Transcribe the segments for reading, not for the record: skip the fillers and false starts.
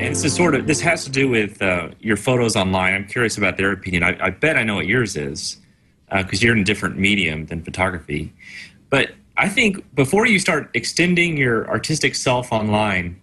And this is sort of, this has to do with your photos online. I'm curious about their opinion. I bet I know what yours is, because you're in a different medium than photography. But I think before you start extending your artistic self online,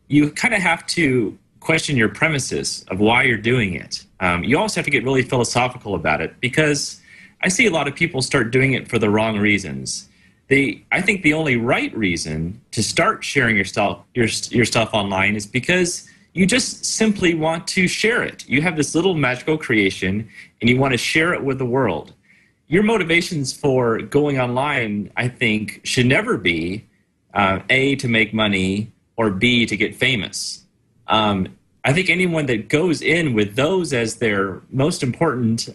you kind of have to question your premises of why you're doing it. You also have to get really philosophical about it, because I see a lot of people start doing it for the wrong reasons. I think the only right reason to start sharing your stuff online is because you just simply want to share it. You have this little magical creation and you want to share it with the world. Your motivations for going online, I think, should never be A, to make money, or B, to get famous. I think anyone that goes in with those as their most important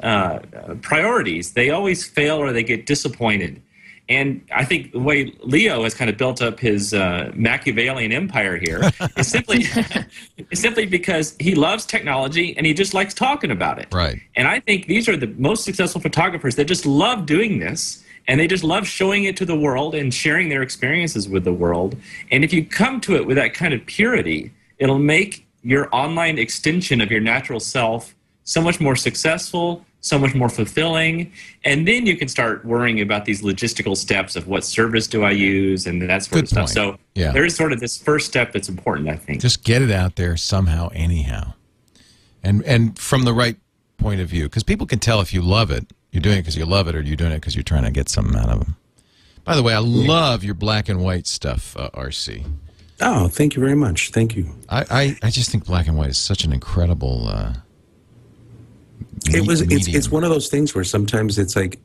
priorities, they always fail or they get disappointed. And I think the way Leo has kind of built up his Machiavellian empire here is simply because he loves technology and he just likes talking about it. Right. And I think these are the most successful photographers that just love doing this, and they just love showing it to the world and sharing their experiences with the world. And if you come to it with that kind of purity, it'll make your online extension of your natural self so much more successful, so much more fulfilling, and then you can start worrying about these logistical steps of what service do I use and that sort of stuff. So yeah, there is sort of this first step that's important, I think. Just get it out there somehow, anyhow, and from the right point of view, because people can tell if you love it, you're doing it because you love it, or you're doing it because you're trying to get something out of them. By the way, I love your black and white stuff, RC. Oh, thank you very much. Thank you. I just think black and white is such an incredible. It's one of those things where sometimes it's like,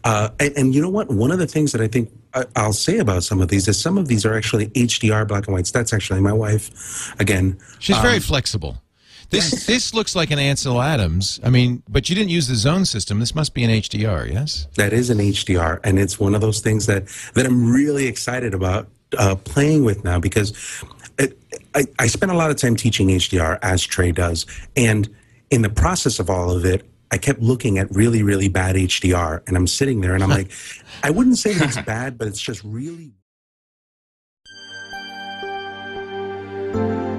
and you know what? One of the things that I think I'll say about some of these is some of these are actually HDR black and whites. That's actually my wife. Again, she's very flexible. This looks like an Ansel Adams. I mean, but you didn't use the zone system. This must be an HDR, yes? That is an HDR, and it's one of those things that I'm really excited about playing with now, because I spent a lot of time teaching HDR, as Trey does, and in the process of all of it, I kept looking at really, really bad HDR, and I'm sitting there and I'm like, I wouldn't say that it's bad, but it's just really